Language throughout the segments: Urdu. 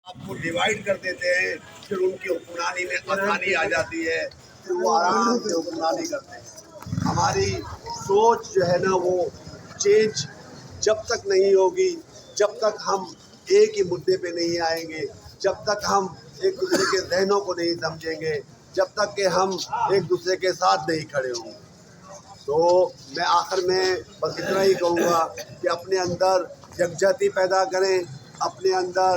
آپ کو ڈیوائڈ کر دیتے ہیں، پھر ان کی حکمرانی میں آسانی آ جاتی ہے، پھر وہ آرام سے حکمرانی کرتے ہیں۔ ہماری سوچ جو ہے نا وہ چینج جب تک نہیں ہوگی، جب تک ہم ایک ہی مدعے پہ نہیں آئیں گے، جب تک ہم ایک دوسرے کے ذہنوں کو نہیں سمجھیں گے، جب تک کہ ہم ایک دوسرے کے ساتھ نہیں کھڑے ہوں گے۔ تو میں آخر میں بس اتنا ہی کہوں گا کہ اپنے اندر یکجہتی پیدا کریں، اپنے اندر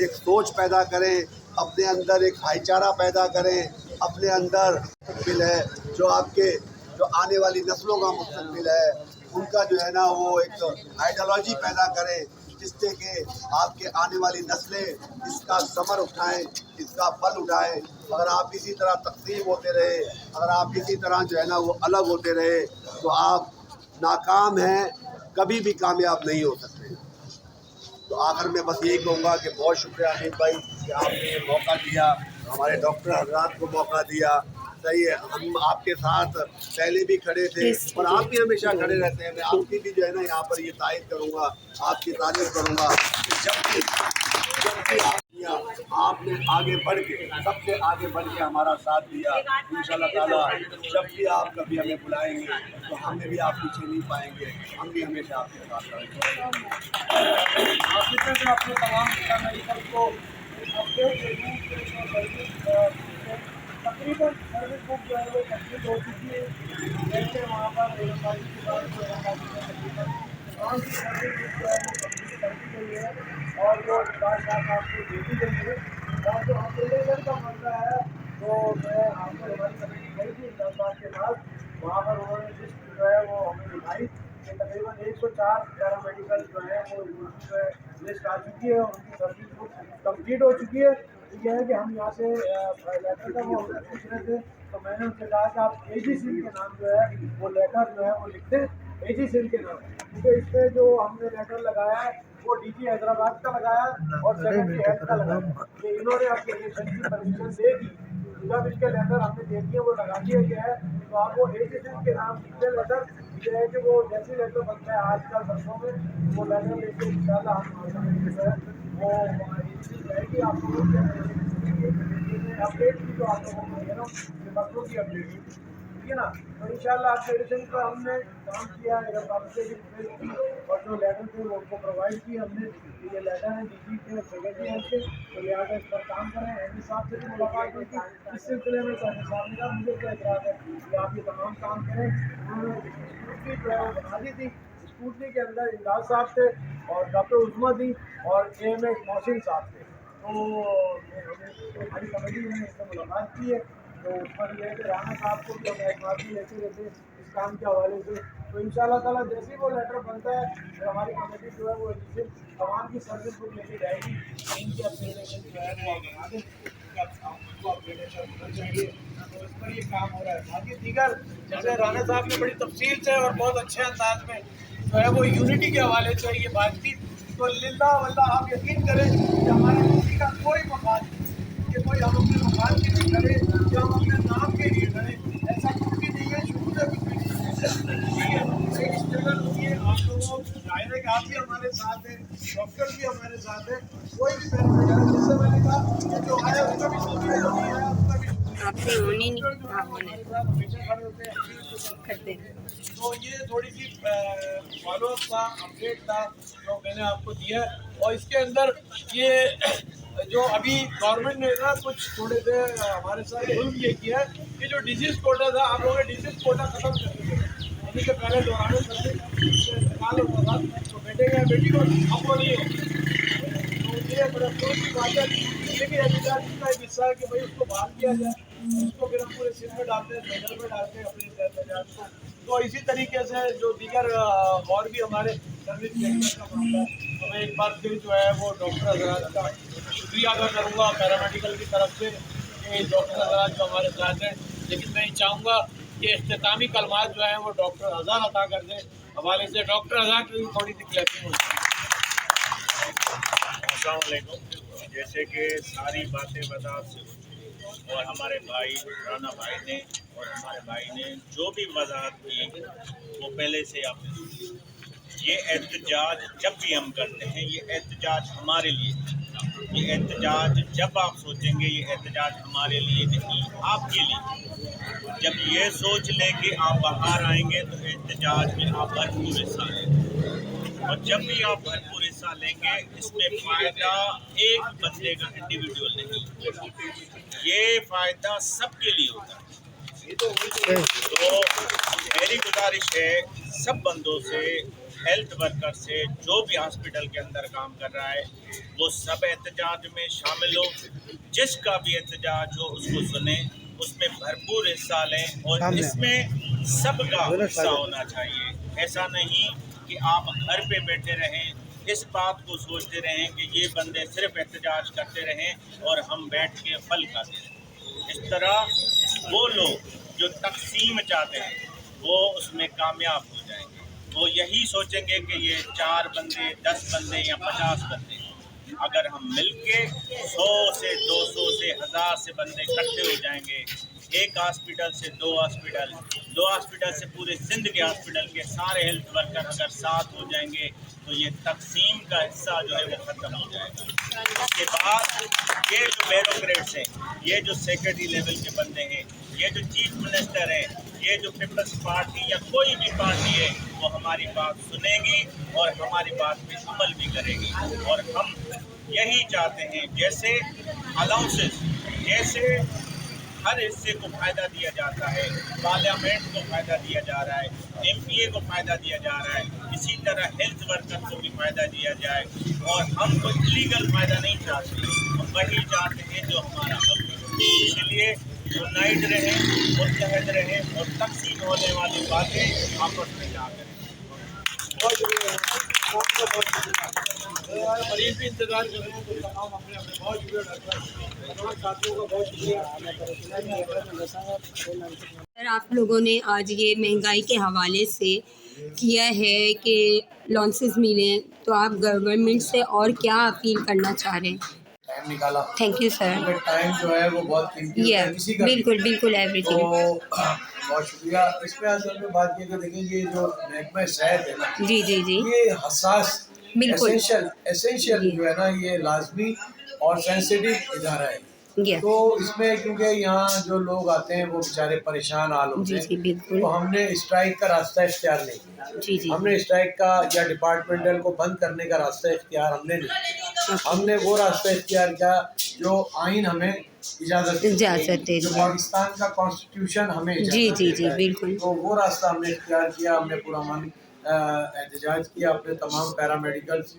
ایک سوچ پیدا کریں، اپنے اندر ایک بھائی چارہ پیدا کریں، اپنے اندر مستقبل ہے جو آپ کے جو آنے والی نسلوں کا مستقبل ہے ان کا جو ہے نا وہ ایک آئیڈیالوجی پیدا کریں جس سے کہ آپ کے آنے والی نسلیں اس کا ثمر اٹھائیں، اس کا پھل اٹھائیں۔ اگر آپ اسی طرح تقسیم ہوتے رہے، اگر آپ اسی طرح جو ہے نا وہ الگ ہوتے رہے تو آپ ناکام ہیں، کبھی بھی کامیاب نہیں ہو سکتے۔ تو آخر میں بس یہی کہوں گا کہ بہت شکریہ حمید بھائی کہ آپ نے یہ موقع دیا، ہمارے ڈاکٹر حضرات کو موقع دیا۔ صحیح ہے، ہم آپ کے ساتھ پہلے بھی کھڑے تھے اور آپ بھی ہمیشہ کھڑے رہتے ہیں۔ میں آپ کی بھی جو ہے نا یہاں پر یہ تائید کروں گا، آپ کی تعریف کروں گا کہ جب بھی آپ نے آگے بڑھ کے سب سے آگے بڑھ کے ہمارا ساتھ دیا، انشاءاللہ تعالیٰ جب بھی آپ کبھی ہمیں بلائیں گے تو ہمیں بھی آپ پیچھے نہیں پائیں گے، ہم بھی ہمیشہ آپ کے ساتھ رہیں گے۔ آپ کی طرف سے اپنے تمام میڈیکل کو اپڈیٹ دے دوں کہ تقریباً سروس بک جو ہے وہ کمپلیٹ ہو چکی ہے۔ جیسے وہاں پر ریلنبازی کے بعد جو ریلنبازی میں تقریباً تمام کی سروس بک جو ہے وہ کمپلیٹ کر دی گئی ہے اور وہ بعض آپ کو دے دی گئی ہے۔ اور جو اپگریڈیشن کا مسئلہ ہے تو میں آپ کو ہماری کمیٹی گئی تھی دس بار کے بعد، وہاں پر انہوں نے لسٹ جو ہے وہ ہمیں دکھائی کہ تقریباً 104 پیرامیڈیکل جو ہے وہ جو ہے لسٹ آ چکی ہے اور ان کی سروس بک کمپلیٹ ہو چکی ہے۔ یہ ہے کہ ہم یہاں سے لیٹر کا وہ پوچھ رہے تھے تو میں نے ان سے کہا کہ آپ اے جی سنگھ کے نام جو ہے وہ لیٹر جو ہے وہ لکھ دیں، اے جی سنگھ کے نام، کیونکہ اس پہ جو ہم نے لیٹر لگایا ہے وہ ڈی جی حیدرآباد کا لگایا ہے اور سیکرٹری ہیلتھ کا لگایا ہے کہ انہوں نے اپلیکیشن کی پرمیشن دے دی۔ جب اس کے لیٹر ہم نے دے دیے وہ لگا دیا گیا ہے تو آپ وہ اے جی سنگھ کے نام لکھ دیں لیٹر، یہ ہے کہ وہ جیسے لیٹر بنتا ہے آج کل برسوں میں وہ لیٹر لے کے انشاءاللہ ہم جو ہے وہ جائے گی آپ لوگوں کی اپڈیٹ کی جو آپ لوگوں کو دے رہا ہوں یہ بچوں کی اپڈیٹ کی، ٹھیک ہے نا۔ تو انشاءاللہ اپڈیشن پر ہم نے کام کیا ہے، اور جو لیٹر تھے وہ ان کو پرووائڈ کیے ہم نے، یہ لیٹر ہے ڈی جی کے سیکرٹری ہیلتھ کے، تو لہٰذا اس پر کام کریں۔ ایم صاحب سے بھی ملاقات ہوئی تھی اس سلسلے میں، تو ایم صاحب نے کہا مجھے کیا اعتراض ہے کہ آپ یہ تمام کام کریں۔ انہوں نے اسکوٹنی جو ہے وہ بنا دی تھی، اسکوٹنی کے اندر امداد صاحب تھے اور ڈاکٹر عظمیٰ تھی اور اے ایم ایس محسن صاحب تھے۔ تو ہماری کمیٹی نے اس سے ملاقات کی ہے تو اس پر یہ ہے کہ رانا صاحب کو بھی ہم اعتماد بھی لیتے رہتے اس کام کے حوالے سے، تو انشاءاللہ تعالیٰ جیسے ہی وہ لیٹر بنتا ہے تو ہماری کمیٹی جو ہے وہ تمام کی سروس بک لے کے جائے گی، ان کی اپگریڈیشن جو ہے وہ بنا دیں، آپ کو اپگریڈیشن ہونا چاہیے، تو اس پر یہ کام ہو رہا ہے۔ باقی دیگر جیسے رانا صاحب نے بڑی تفصیل سے اور بہت اچھے انداز میں جو ہے وہ یونٹی کے حوالے سے یہ بات کی، تو للہ واللہ آپ یقین کریں کہ ہمارے کسی کا کوئی مفاد نہیں کہ کوئی ہم اپنے مفاد کے لیے کریں یا ہم اپنے نام کے لیے کریں، ایسا کچھ بھی نہیں ہے، شروع سے کچھ بھی نہیں ہے۔ ایک اسٹرگل ہوتی ہے، آپ لوگوں ظاہر ہے کہ آپ بھی ہمارے ساتھ ہیں، ڈاکٹر بھی ہمارے ساتھ ہیں، کوئی بھی پیرامیڈیکل جس سے میں نے کہا کہ جو آیا اس کا بھی شکریہ، جو نہیں آیا اس کا بھی شکریہ، ڈاکٹر جو ہے وہ ہمارے ساتھ ہمیشہ کھڑے ہوتے ہیں۔ تو یہ تھوڑی سی فالو اپ تھا، اپڈیٹ تھا جو میں نے آپ کو دیا ہے، اور اس کے اندر یہ جو ابھی گورنمنٹ نے نا کچھ تھوڑے سے ہمارے ساتھ ظلم یہ کیا ہے کہ جو ڈیزیز کوٹا تھا آپ لوگوں نے ڈیزیز کوٹا ختم کر دیا، یعنی کہ پہلے دوران سروس سے انتقال ہوتا تھا تو بیٹے کا بیٹی کو اب وہ نہیں ہوتا، تو یہ بڑے افسوس کی بات ہے، لیکن ایجوکیشن کا ایک حصہ ہے کہ بھائی اس کو بحال کیا جائے، اس کو پھر ہم پورے سندھ میں ڈالتے ہیں، سینٹر میں ڈالتے ہیں اپنے احتجاج کو، تو اسی طریقے سے جو دیگر اور بھی ہمارے سروس سیکٹر کا معاملہ ہے، تو میں ایک بار پھر جو ہے وہ ڈاکٹر حضرات کا شکریہ ادا کروں گا پیرامیڈیکل کی طرف سے کہ ڈاکٹر حضرات جو ہمارے ساتھ ہیں، لیکن میں چاہوں گا کہ اختتامی کلمات جو ہیں وہ ڈاکٹر حضرات عطا کر دیں، حوالے سے ڈاکٹر حضرات کی تھوڑی سی کلیپنگ ہوتی ہے۔ السلام علیکم۔ جیسے کہ ساری باتیں وضاحت سے اور ہمارے بھائی رانا بھائی نے اور ہمارے بھائی نے جو بھی وضاحت کی وہ پہلے سے آپ نے سنی۔ یہ احتجاج جب بھی ہم کرتے ہیں یہ احتجاج ہمارے لیے، یہ احتجاج جب آپ سوچیں گے یہ احتجاج ہمارے لیے نہیں آپ کے لیے، جب یہ سوچ لیں کہ آپ باہر آئیں گے تو احتجاج میں آپ بھرپور حصہ لیں گے، اور جب بھی آپ بھرپور حصہ لیں گے اس میں فائدہ ایک بندے کا انڈیویجول نہیں، یہ فائدہ سب کے لیے ہوتا ہے۔ تو میری گزارش ہے سب بندوں سے، ہیلتھ ورکر سے، جو بھی ہاسپٹل کے اندر کام کر رہا ہے وہ سب احتجاج میں شامل ہو، جس کا بھی احتجاج ہو اس کو سنیں، اس میں بھرپور حصہ لیں، اور اس میں سب کا حصہ ہونا چاہیے۔ ایسا نہیں کہ آپ گھر پہ بیٹھے رہیں، اس بات کو سوچتے رہیں کہ یہ بندے صرف احتجاج کرتے رہیں اور ہم بیٹھ کے پھل کھاتے رہیں۔ اس طرح وہ لوگ جو تقسیم چاہتے ہیں وہ اس میں کامیاب ہو جائیں گے، وہ یہی سوچیں گے کہ یہ 4 بندے 10 بندے یا 50 بندے، اگر ہم مل کے 100 سے 200 سے 1000 سے بندے اکٹھے ہو جائیں گے، ایک ہاسپٹل سے 2 ہاسپٹل، 2 ہاسپٹل سے پورے سندھ کے ہاسپٹل کے سارے ہیلتھ ورکر اگر ساتھ ہو جائیں گے تو یہ تقسیم کا حصہ جو ہے وہ ختم ہو جائے گا۔ اس کے بعد یہ جو بیوروکریٹس ہیں، یہ جو سیکرٹری لیول کے بندے ہیں، یہ جو چیف منسٹر ہیں، یہ جو پیپلز پارٹی یا کوئی بھی پارٹی ہے وہ ہماری بات سنے گی اور ہماری بات پہ عمل بھی کرے گی، اور ہم یہی چاہتے ہیں جیسے الاؤنسز، جیسے ہر حصے کو فائدہ دیا جاتا ہے، پارلیمنٹ کو فائدہ دیا جا رہا ہے، ایم پی اے کو فائدہ دیا جا رہا ہے، اسی طرح ہیلتھ ورکر کو بھی فائدہ دیا جائے، اور ہم کوئی الیگل فائدہ نہیں چاہتے، ہم وہی چاہتے ہیں جو ہمارا حق ہے۔ اسی لیے یونائٹ رہیں، متحد رہیں، اور تقسیم ہونے والی باتیں آپس میں نہ کریں۔ بہت شکریہ آپ کا، بہت شکریہ۔ مریض بھی انتظار کر رہے ہیں تو تمام اپنے بہت شکریہ ڈاکٹر، تمام ساتھیوں کا بہت شکریہ۔ سر آپ لوگوں نے آج یہ مہنگائی کے حوالے سے کیا ہے کہ لانسز ملیں، تو آپ گورنمنٹ سے اور کیا اپیل کرنا چاہ رہے ہیں؟ ٹائم نکالا، تھینک یو سر۔ ٹائم جو ہے وہ بہت قیمتی ہوتا ہے کسی کا بھی۔ بالکل بالکل ایوری تو تھنگ۔ بہت شکریہ۔ اس میں اصل میں بات یہ کہ دیکھیں یہ جو محکمہ صحت ہے نا، جی جی جی یہ حساس بالکل ایسینشیل جو ہے نا، یہ لازمی اور سینسیٹیو ادارہ ہے۔ یا تو اس میں کیونکہ یہاں جو لوگ آتے ہیں وہ بیچارے پریشان حال ہوتے جی جی ہیں، بالکل تو ہم نے اسٹرائک کا راستہ اختیار نہیں کیا۔ جی جی ہم نے اسٹرائک کا یا ڈپارٹمنٹل کو بند کرنے کا راستہ اختیار ہم نے نہیں کیا، ہم نے وہ راستہ اختیار کیا جو آئین ہمیں اجازت دے جو پاکستان کا کانسٹیٹیوشن ہمیں جی اجازت جی دیتا جی ہے۔ بالکل تو وہ راستہ ہم نے اختیار کیا، ہم نے پورا من احتجاج کیا، اپنے تمام پیرامیڈیکلس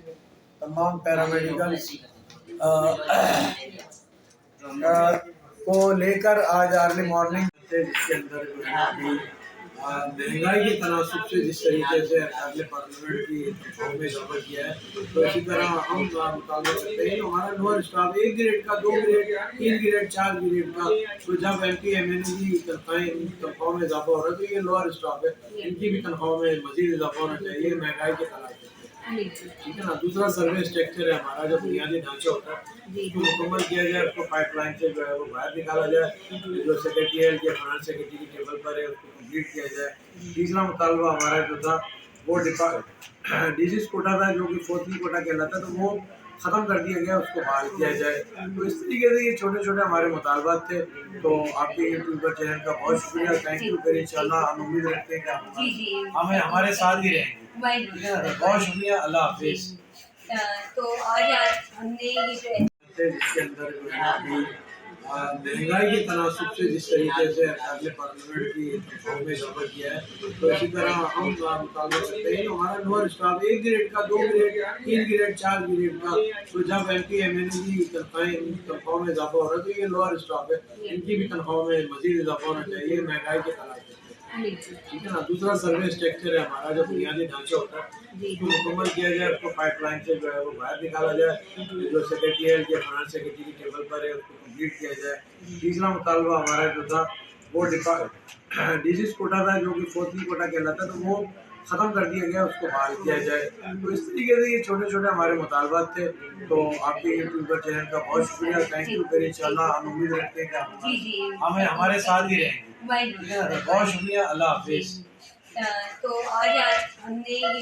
کو لے کر آج ارلی مارننگ، جس کے اندر جو ہے ابھی مہنگائی کے تناسب سے جس طریقے سے اپنے پارلیمنٹ کی تنخواہوں میں اضافہ کیا ہے، تو اسی طرح ہم مطالبہ کرتے ہیں ہمارا لوور اسٹاف 1 گریڈ کا، 2 گریڈ، 3 گریڈ، 4 گریڈ کا، تو جب ایم پی ایم این کی تنخواہوں میں اضافہ ہو رہا ہے تو یہ لوور اسٹاف ہے، ان کی بھی تنخواہوں میں مزید اضافہ ہونا چاہیے مہنگائی کے تناسب سے، ٹھیک ہے نا۔ دوسرا سروے اسٹرکچر ہے ہمارا، جو بنیادی ڈھانچہ ہوتا ہے اس کو مکمل کیا جائے، اس کو پائپ لائن سے جو ہے وہ باہر نکالا جائے، جو سیکرٹریٹ یا فائنانس سیکرٹری کی ٹیبل پر ہے اس کو کمپلیٹ کیا جائے۔ تیسرا مطالبہ ہمارا جو تھا وہ ڈیزیز کوٹا تھا، جو کہ فورتھ کوٹا کہلاتا ہے، تو وہ ختم کر دیا گیا، اس کو بحال کیا جائے۔ تو اس طریقے سے یہ چھوٹے چھوٹے ہمارے مطالبات تھے۔ تو آپ کے یوٹیوبر چینل کا بہت شکریہ، تھینک یو، پھر انشاءاللہ ہم امید رکھتے ہیں کہ ہمیں ہمارے ساتھ ہی رہیں گے، ٹھیک ہے نا۔ بہت شکریہ، اللہ حافظ۔ تو آج ہم نے یہ جو جس کے اندر جو ہے ابھی مہنگائی کے تناسب سے جس طریقے سے اپنے پارلیمنٹ کی تنخواہوں میں اضافہ کیا ہے، تو اسی طرح ہم مطالبہ کرتے ہیں ہمارا لوور اسٹاف 1 گریڈ کا، 2 گریڈ، 3 گریڈ، 4 گریڈ کا، تو جب ایم پی ایم این کی تنخواہوں میں اضافہ ہو رہا ہے تو یہ لوور اسٹاف ہے، ان کی بھی تنخواہوں میں مزید اضافہ ہونا چاہیے مہنگائی کے تناسب سے، ٹھیک ہے نا۔ دوسرا سروے اسٹرکچر ہے ہمارا، جو بنیادی ڈھانچہ ہوتا ہے اس کو مکمل کیا جائے، اس کو پائپ لائن سے جو ہے وہ باہر نکالا جائے، جو سیکرٹریٹ یا فائنانس سیکرٹری کی ٹیبل پر ہے اس کو کمپلیٹ کیا جائے۔ تیسرا مطالبہ ہمارا جو تھا وہ ڈیزیز کوٹا تھا، جو کہ فورتھ کوٹا کہلاتا ہے، تو وہ ختم کر دیا گیا، اس کو بحال کیا جائے۔ تو اس طریقے سے یہ چھوٹے چھوٹے ہمارے مطالبات تھے۔ تو آپ کے یوٹیوبر چینل کا بہت شکریہ، تھینک یو، پھر انشاءاللہ ہم امید رکھتے ہیں کہ ہمیں ہمارے ساتھ ہی رہیں گے، ٹھیک ہے نا۔ بہت شکریہ، اللہ حافظ۔ تو آج ہم نے یہ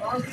5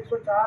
104